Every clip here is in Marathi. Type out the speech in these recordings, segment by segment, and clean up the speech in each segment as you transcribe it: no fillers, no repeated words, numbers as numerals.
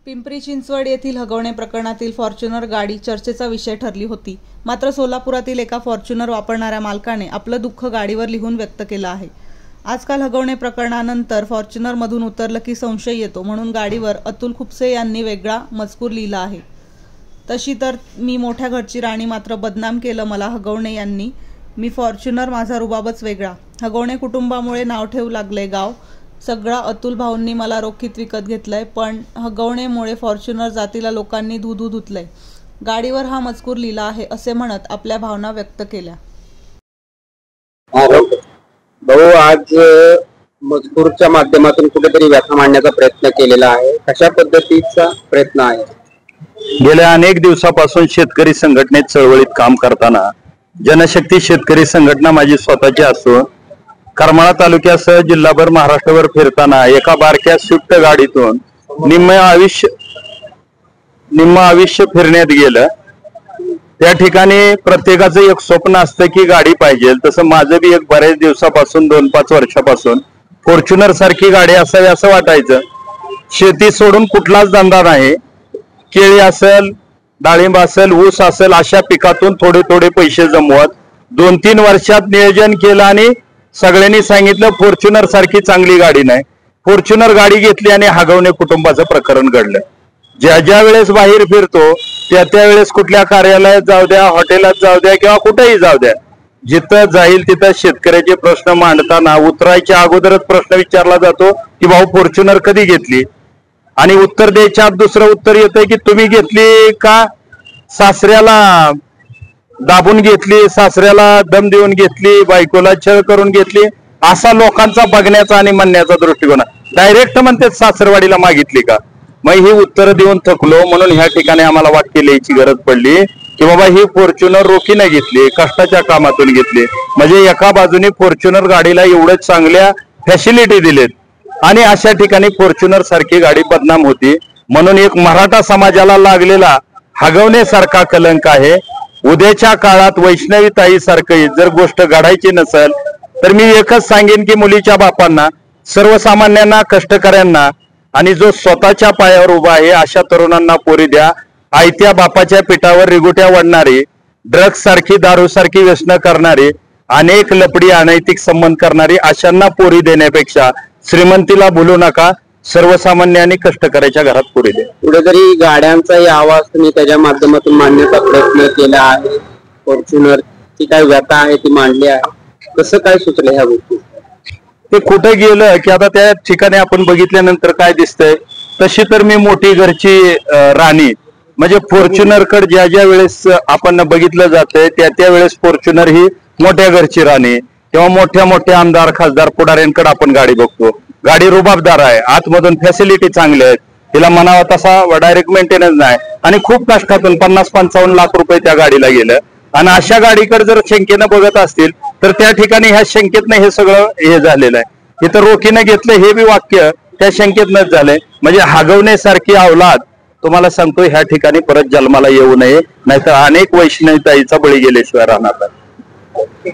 पिंपरी चिंचवड येथील हगवणे प्रकरणातील फॉर्च्युनर गाडी चर्चेचा विषय ठरली होती। मात्र सोलापुरातील एका फॉर्च्युनर वापरणाऱ्या मालकाने आपलं दुःख गाडीवर लिहून व्यक्त केलं आहे। आजकाल हगवणे प्रकरणानंतर फॉर्च्युनरमधून उतरलं की संशय येतो, म्हणून गाडीवर अतुल खुपसे यांनी वेगळा मजकूर लिहिला आहे। तशी तर मी मोठ्या घरची राणी, मात्र बदनाम केलं मला हगवणे यांनी। मी फॉर्च्युनर, माझा रुबाबच वेगळा। हगवणे कुटुंबामुळे नाव ठेवू लागले गाव सगळा। अतुल भाऊंनी मला रोखीत विकत घेतलंय, पण हगवणेमुळे फॉर्च्युनर जातीला लोकांनी धुधू धुतलंय। गाडीवर हा मजकूर लिहिला आहे असे म्हणत आपल्या भावना व्यक्त केल्या। भाऊ, आज मजकूरच्या माध्यमातून कुठेतरी व्यथा मांडण्याचा प्रयत्न केलेला आहे, कशा पद्धतीचा प्रयत्न आहे? गेल्या अनेक दिवसापासून शेतकरी संघटनेत चळवळीत काम करताना जनशक्ती शेतकरी संघटना माझी स्वतःची असून करमाळा तालुक्यासह जिल्हाभर महाराष्ट्रभर फिरताना एका बारक्या स्विफ्ट गाडीतून निम्म आयुष्य फिरण्यात गेलं। त्या ठिकाणी प्रत्येकाचं एक स्वप्न असतं की गाडी पाहिजे, तसं माझं बी एक बऱ्याच दिवसापासून 2-5 वर्षापासून फॉर्च्युनर सारखी गाडी असावी असं वाटायचं। शेती सोडून कुठलाच धंदा नाही, केळी असेल, डाळिंब असेल, ऊस असेल, अशा पिकातून थोडे थोडे पैसे जमवत 2-3 वर्षात नियोजन केलं आणि सगळ्यांनी सांगितलं फॉर्च्युनर सारखी चांगली गाडी नाही। फॉर्च्युनर गाडी घेतली आणि हगवणे कुटुंबाचं प्रकरण घडलं। ज्या वेळेस बाहेर फिरतो त्या वेळेस कुठल्या कार्यालयात जाऊ द्या, हॉटेलात जाऊ द्या किंवा कुठेही जाऊ द्या, जिथं जाईल तिथं शेतकऱ्याचे प्रश्न मांडताना उतरायच्या अगोदरच प्रश्न विचारला जातो की भाऊ फॉर्च्युनर कधी घेतली, आणि उत्तर द्यायच्या आत दुसरं उत्तर येतंय की तुम्ही घेतली का सासऱ्याला दाबून घेतली, सासऱ्याला दम देऊन घेतली, बायकोला छळ करून घेतली, असा लोकांचा बघण्याचा आणि म्हणण्याचा दृष्टिकोन। डायरेक्ट म्हणते सासरवाडीला मागितली का? मग ही उत्तर देऊन थकलो, म्हणून ह्या ठिकाणी आम्हाला वाक्य लिहायची गरज पडली की बाबा ही फॉर्च्युनर रोखीने घेतली, कष्टाच्या कामातून घेतली। म्हणजे एका बाजूने फॉर्च्युनर गाडीला एवढ्या चांगल्या फॅसिलिटी दिलेत आणि अशा ठिकाणी फॉर्च्युनर सारखी गाडी बदनाम होती, म्हणून एक मराठा समाजाला लागलेला हगवण्यासारखा कलंक आहे। उद्याच्या काळात वैष्णवी ताई सारखी जर गोष्ट घडायची नसेल तर मी एकच सांगेन की मुलीच्या बापांना, सर्वसामान्यांना, कष्टकऱ्यांना आणि जो स्वतःच्या पायावर उभा आहे अशा तरुणांना पोरी द्या। आयत्या बापाच्या पिठावर रिगुट्या वाढणारी, ड्रग्ज सारखी, दारू सारखी व्यसनं करणारी, अनेक लपडी अनैतिक संबंध करणारी अशांना पोरी देण्यापेक्षा श्रीमंतीला भुलू नका, सर्वसामान्य आणि कष्टकऱ्याच्या घरात पोरी द्या। कुठेतरी गाड्यांचाही आवाज तुम्ही त्याच्या माध्यमातून मांडण्याचा प्रयत्न केला आहे। फॉर्च्युनर ची काय व्यथा आहे ती मांडली आहे, कसं काय सुचलं ह्या गोष्टी? ते कुठे गेलं की आता त्या ठिकाणी आपण बघितल्यानंतर काय दिसतंय, तशी तर मी मोठी घरची राणी, म्हणजे फॉर्च्युनर कडे ज्या वेळेस आपण बघितलं जातंय त्या वेळेस फॉर्च्युनर ही मोठ्या घरची राणी किंवा मोठ्या आमदार, खासदार, पुढाऱ्यांकडे आपण गाडी बघतो। गाडी रुबाबदार आहे, आतमधून फॅसिलिटी चांगल्या आहेत, तिला म्हणावा तसा डायरेक्ट मेंटेनन्स नाही, आणि खूप कष्टातून 50-55 लाख रुपये त्या गाडीला गेलं। आणि अशा गाडीकडे जर शंकेनं बघत असतील तर त्या ठिकाणी ह्या शंकेतनं हे सगळं हे झालेलं आहे। इथं रोखीनं घेतलं हे बी वाक्य त्या शंकेतनंच झालंय। म्हणजे हगवण्यासारखी अवलाद तुम्हाला सांगतो ह्या ठिकाणी परत जन्माला येऊ नये, नाहीतर अनेक वैष्णवताईचा बळी गेल्याशिवाय राहणार नाही।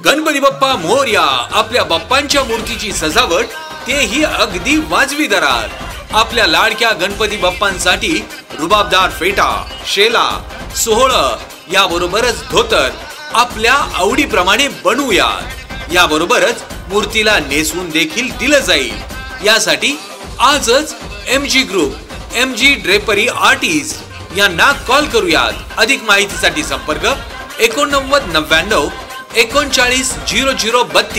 गणपती बाप्पा मोरया। आपल्या बाप्पांच्या मूर्तीची सजावट तेही अगदी वाजवी दरात। आपल्या लाडक्या गणपती बाप्पांसाठी रुबाबदार फेटा, शेला, सोहळं याबरोबरच धोतर आपल्या आवडीप्रमाणे बनवूयात। याबरोबरच मूर्तीला नेसवून देखील दिलं जाईल। यासाठी आजच MG group, MG drapery artist यांना कॉल करूयात। अधिक माहितीसाठी संपर्क 89 99 39 00 32।